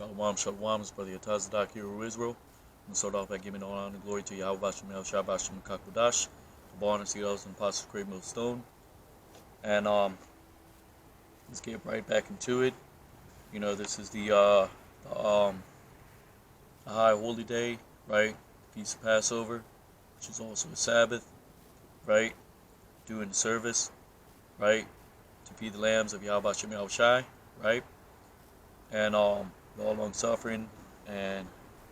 Shalom, shalom, it's Brother Yatazadak here of Israel. I'm going to start off by giving all honor and glory to Yahweh Bashem El Shah Bashem Kakudash, the born and seed of the Apostle of Great Millstone. And let's get right back into it. You know, this is the high holy day, right? Feast of Passover, which is also a Sabbath, right? Doing the service, right? To feed the lambs of Yahweh Bashem El Shai, right? And all long suffering and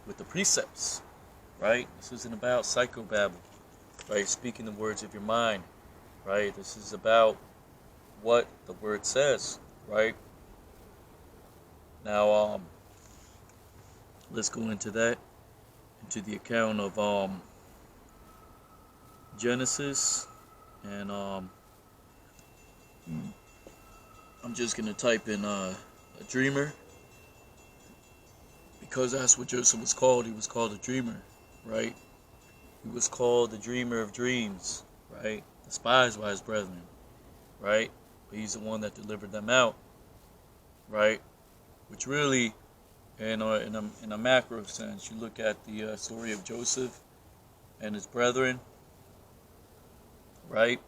with the precepts, right? This isn't about psychobabble, right? Speaking the words of your mind, right? This is about what the word says, right? Now, let's go into that, into the account of Genesis, and I'm just gonna type in a dreamer. Because that's what Joseph was called. He was called a dreamer, right? He was called the dreamer of dreams, right? Despised by his brethren, right? But he's the one that delivered them out, right? Which really, in a macro sense, you look at the story of Joseph and his brethren, right?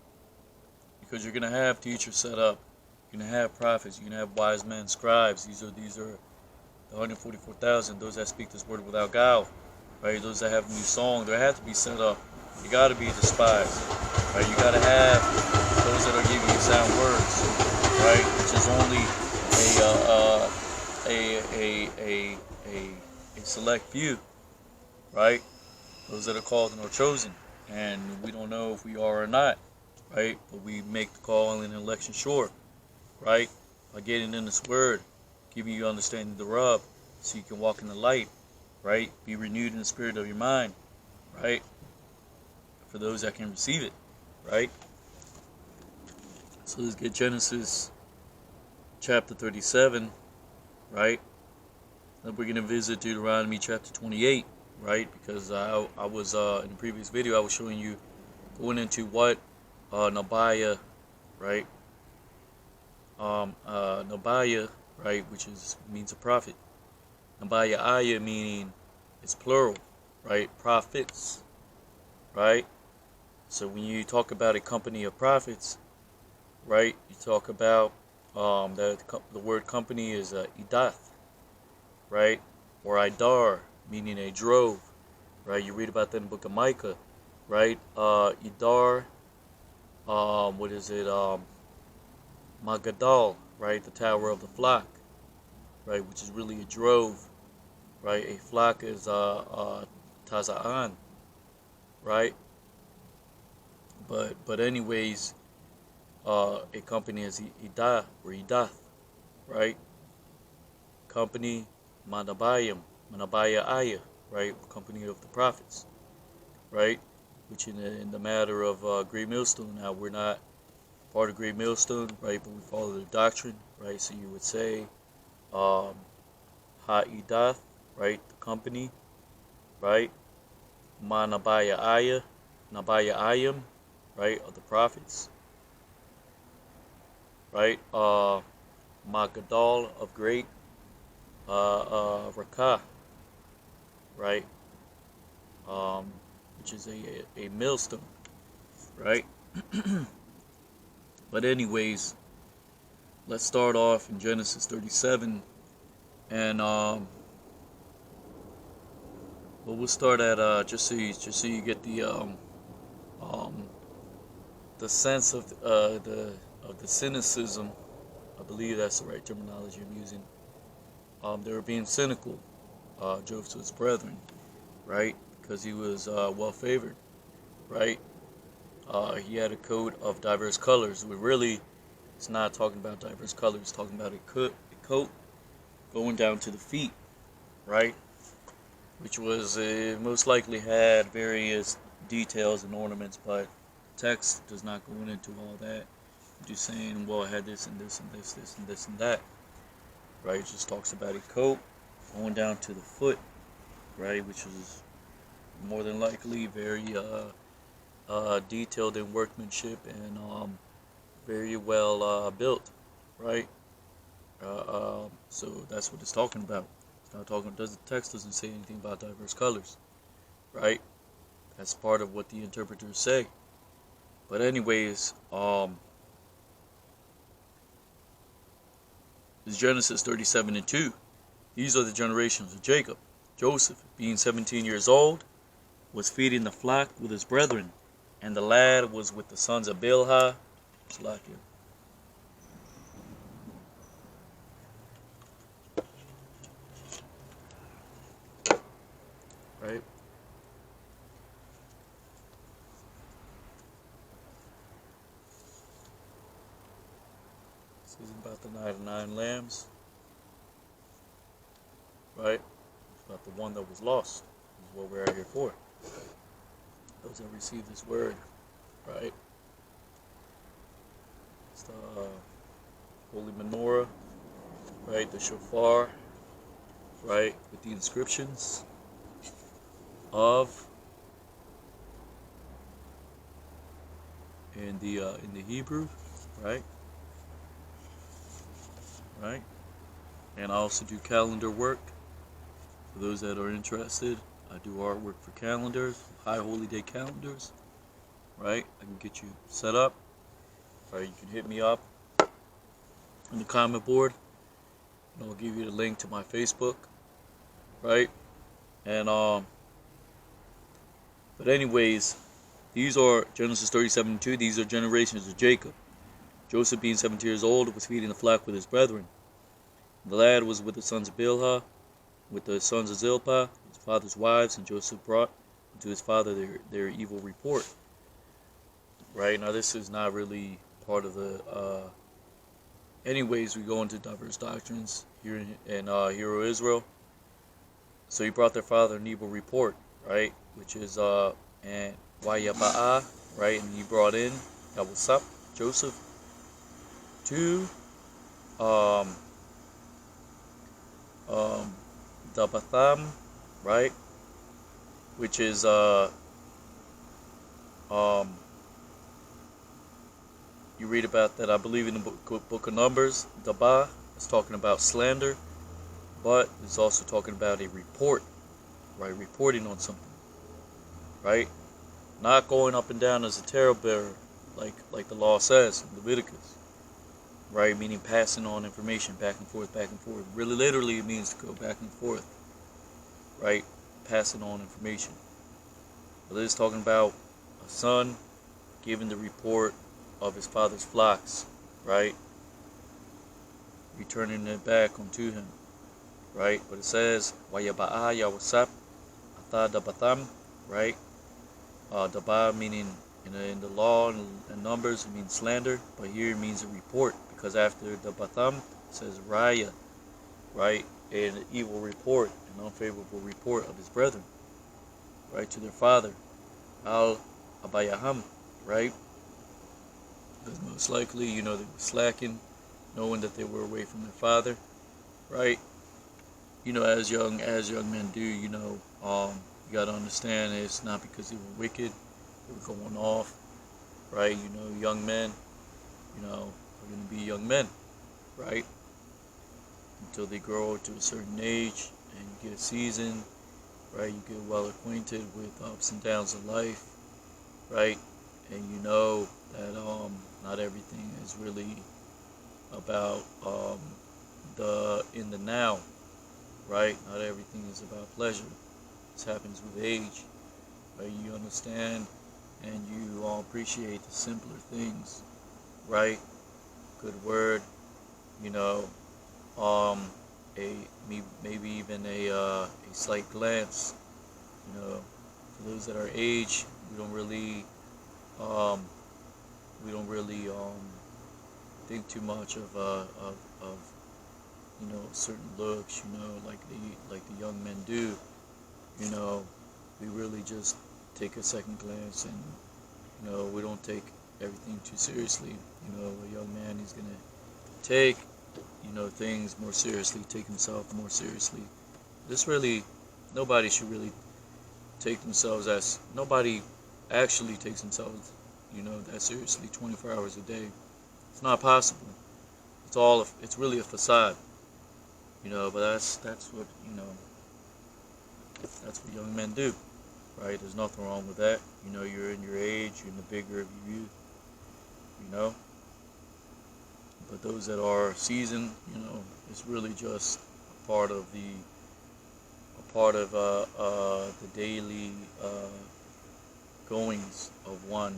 Because you're gonna have teachers set up, you're gonna have prophets, you're gonna have wise men, scribes. These are the 144,000, those that speak this word without guile, right? Those that have a new song, they have to be set up. You got to be despised, right? You got to have those that are giving you sound words, right? Which is only a select few, right? Those that are called and are chosen, and we don't know if we are or not, right? But we make the call and election sure, right? By getting in this word, giving you understanding thereof, so you can walk in the light, right? Be renewed in the spirit of your mind, right? For those that can receive it, right? So let's get Genesis chapter 37, right? Then we're going to visit Deuteronomy chapter 28, right? Because I was, in the previous video, I was showing you, going into what Nabiah, right? Nabiah, right, which means a prophet. Nabiah meaning it's plural, right? Prophets, right? So when you talk about a company of prophets, right, you talk about the word company is idath, right, or idar, meaning a drove, right? You read about that in the book of Micah, right? Idar, what is it? Magadal, right? The tower of the flock, right? Which is really a drove, right? A flock is Taza'an, right? But anyways, a company is Idah or Idath, right? Company Manabaya, right? Company of the prophets, right? Which in the matter of Great Millstone, now we're not part of Great Millstone, right? But we follow the doctrine, right? So you would say Ha'idath, right? The company, right? Nabaya'ayim, right? Of the prophets, right? Magadal of great Rakah, right? Which is a millstone, right? But anyways, let's start off in Genesis 37, and we'll start at just so you get the sense of the cynicism. I believe that's the right terminology I'm using. They were being cynical, Joseph's brethren, right? Because he was well favored, right? He had a coat of diverse colors. It's not talking about diverse colors. It's talking about a coat going down to the feet, right? Which was most likely had various details and ornaments, but text does not go into all that. Just saying, well, it had this and this and this and this and that, right? It just talks about a coat going down to the foot, right? Which was more than likely very detailed in workmanship and very well built, right? So that's what it's talking about. Not talking. The text doesn't say anything about diverse colors, right? That's part of what the interpreters say. But anyways, is Genesis 37:2. These are the generations of Jacob. Joseph, being 17 years old, was feeding the flock with his brethren, and the lad was with the sons of Bilhah. Right? This is about the 99 lambs. Right? It's about the one that was lost. This is what we're out here for. Those that receive this word. Right? It's the holy menorah. Right? The shofar. Right? With the inscriptions of in the Hebrew, right? Right? And I also do calendar work. For those that are interested, I do artwork for calendars, high holy day calendars. Right? I can get you set up. Right? You can hit me up on the comment board, and I'll give you the link to my Facebook. Right? And but anyways, these are Genesis 37:2. These are generations of Jacob. Joseph, being 70 years old, was feeding the flock with his brethren. The lad was with the sons of Bilhah, with the sons of Zilpah, his father's wives, and Joseph brought to his father their evil report. Right? Now this is not really part of the anyways, we go into diverse doctrines here in Hero Israel. So he brought their father an evil report, right? Which is and Wayaba'ah, right? And he brought in Yawasap, Joseph, to Dabatham, right? Which is you read about that, I believe, in the book of Numbers. Dabah is talking about slander, but it's also talking about a report, right? Reporting on something, right? Not going up and down as a talebearer, like the law says in Leviticus, right? Meaning passing on information back and forth, back and forth. Really, literally, it means to go back and forth, right? Passing on information. But it is talking about a son giving the report of his father's flocks, right? Returning it back unto him, right? But it says, Wayaba'ah Yawasap Atha Dabatham, right? Daba meaning in the law and Numbers, it means slander, but here it means a report, because after Dabatham it says Raya, right? An evil report, an unfavorable report of his brethren, right? To their father, Al Abayaham, right? Because most likely, they were slacking, knowing that they were away from their father, right? As young men do, you gotta understand it's not because they were wicked, they were going off, right? Young men, are gonna be young men, right? Until they grow to a certain age and you get seasoned, right? You get well acquainted with ups and downs of life, right? And you know that not everything is really about in the now, right? Not everything is about pleasure. This happens with age, right? You understand and you appreciate the simpler things, right? Good word, maybe even a slight glance, for those that are age, we don't really think too much of certain looks, like the young men do. We really just take a second glance, and we don't take everything too seriously. A young man is gonna take things more seriously, take himself more seriously. Nobody should really take themselves nobody actually takes themselves that seriously 24 hours a day. It's not possible. It's really a facade, But that's what that's what young men do, right? There's nothing wrong with that. You're in your age, you're in the vigor of your youth, you know. But those that are seasoned, it's really just a part of the daily goings of one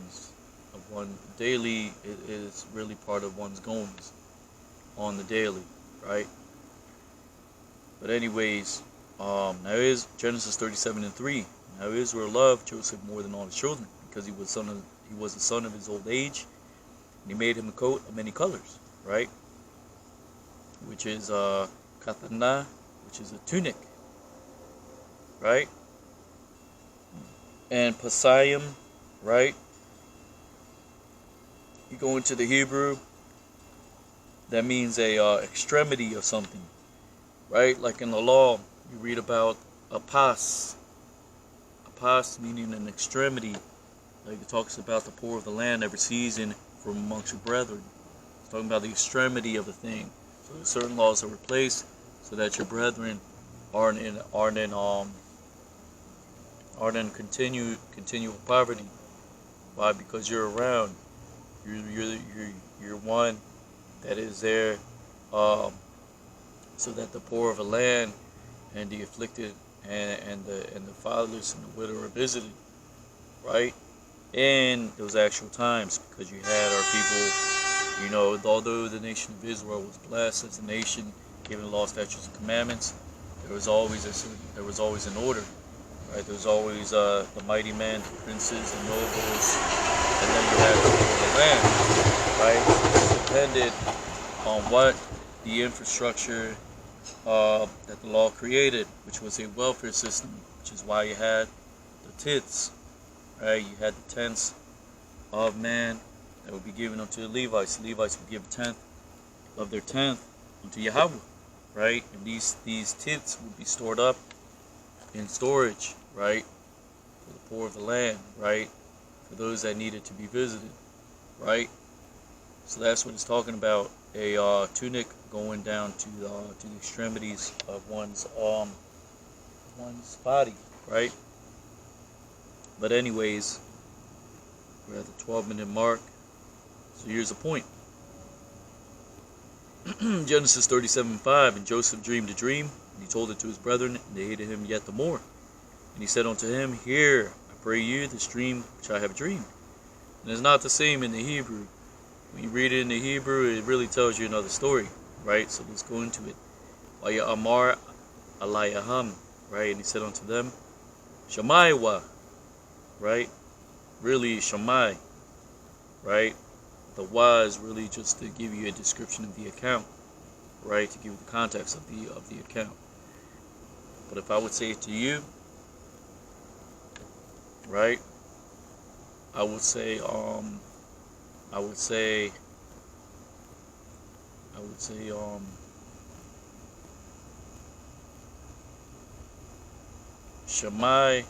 daily. It is really part of one's goings on the daily, right? But anyways, now is Genesis 37:3. Now Israel loved Joseph more than all his children, because he was the son of his old age, and he made him a coat of many colors, right? Which is katana, which is a tunic, right? And pasayim, right? You go into the Hebrew, that means a extremity of something, right? Like in the law, you read about a pas meaning an extremity. Like it talks about the poor of the land every season from amongst your brethren. It's talking about the extremity of a thing. So there's certain laws that were placed so that your brethren aren't in continual poverty. Why? Because you're around. You're one that is there, so that the poor of the land and the afflicted and the fatherless and the widow are visited, right? In those actual times, because you had our people, although the nation of Israel was blessed as a nation, given law, statutes, and commandments, there was always an order, right? There was always the mighty men, the princes, and nobles, and then you had the people of the land, right? It depended on what the infrastructure that the law created, which was a welfare system, which is why you had the tithes, right? You had the tenths of man that would be given unto the Levites. The Levites would give a tenth of their tenth unto Yahweh, right? And these tithes would be stored up in storage, right? For the poor of the land, right? For those that needed to be visited, right? So that's what it's talking about. A tunic going down to the extremities of one's body, right? But anyways, we're at the 12-minute mark. So here's the point. Genesis 37:5, and Joseph dreamed a dream, and he told it to his brethren, and they hated him yet the more. And he said unto him, Hear, I pray you, this dream which I have dreamed. And it's not the same in the Hebrew. When you read it in the Hebrew, it really tells you another story, right? So let's go into it. Vaya Amar Alayaham, right? And he said unto them, Shammai wa, right? Really Shammai, right? The wa is really just to give you a description of the account, right? To give you the context of the account. But if I would say it to you, right? I would say Shammai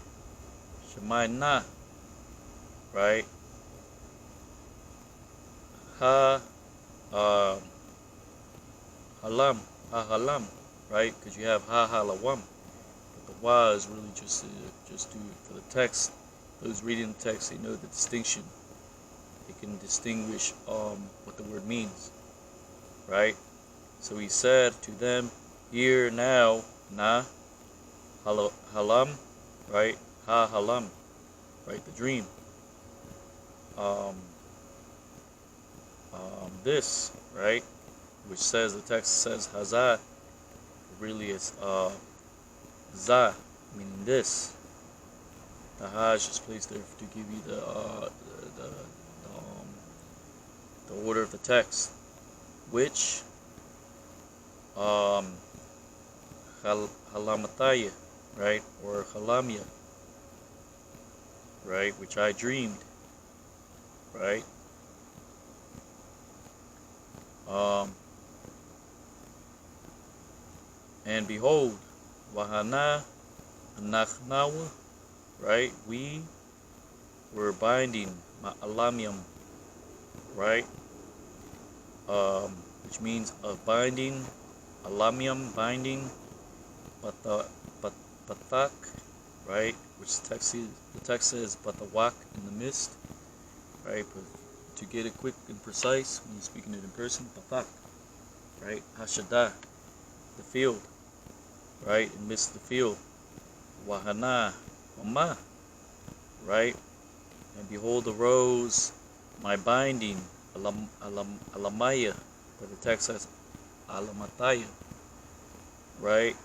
na, right? Halam, right? Because you have halawam, but the wa is really just do for the text. Those reading the text, they know the distinction. They can distinguish what the word means, right? So he said to them, Hear now, na halam, right? Halam, right? The dream. This, right? Which says, the text says hazah, really it's za, meaning this. The ha is just placed there to give you the order of the text, which halamataya, right, or halamia, right, which I dreamed, right. And behold, wahana anachnawa, right, we were binding ma'alamium, right, which means of binding alamium, binding, pata, patak, right? Which the text says patawak in the mist, right? But to get it quick and precise when you're speaking it in person, patak, right? Hashada, the field, right? In midst of the field. Wahana, Mama, right? And behold arose my binding, alamaya, but the text says alamataya, right?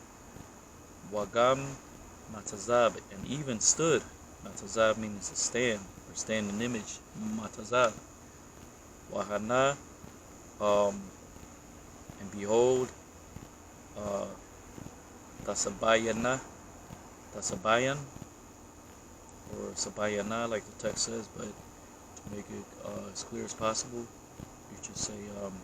Wagam matazab, and even stood. Matazab means to stand or stand in image. Matazab. Wahana, and behold, tasabayana, tasabayan, or sabayana, like the text says, but to make it as clear as possible, you should say um,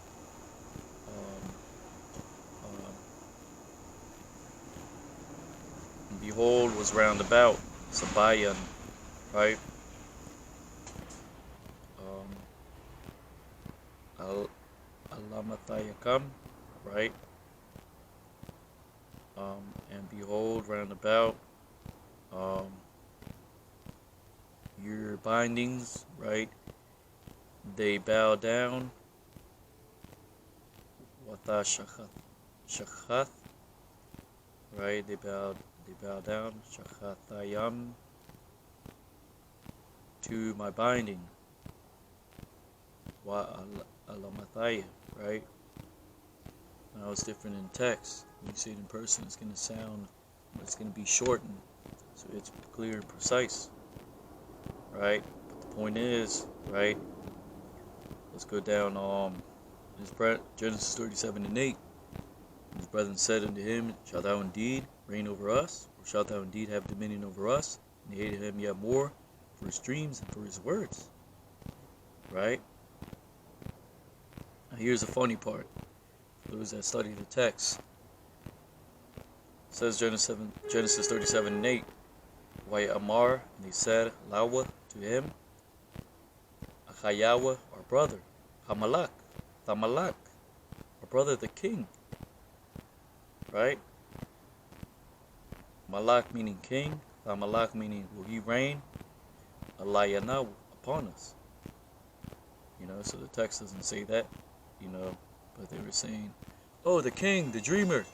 and behold was round about, sabayan, right? Al alamatayakam, right? And behold round about, um, your bindings, right? They bow down. Wata shachath, right? They bow down. Shachatayam, to my binding. Wa alamataya, right? Now it's different in text. When you say it in person, it's gonna sound, it's gonna be shortened, so it's clear and precise, right? But the point is, right? Let's go down. Genesis 37:8. His brethren said unto him, shalt thou indeed reign over us, or shalt thou indeed have dominion over us? And he hated him yet more for his dreams and for his words, right? Now here's the funny part. For those that study the text, it says Genesis 37:8. Why Amar, and he said, Lawa, to him, Achayawa, our brother, Hamalak, Thamalak, our brother the king, right? Malak meaning king, Thamalak meaning will he reign, Alayana, upon us. So the text doesn't say that, but they were saying, oh, the king, the dreamer,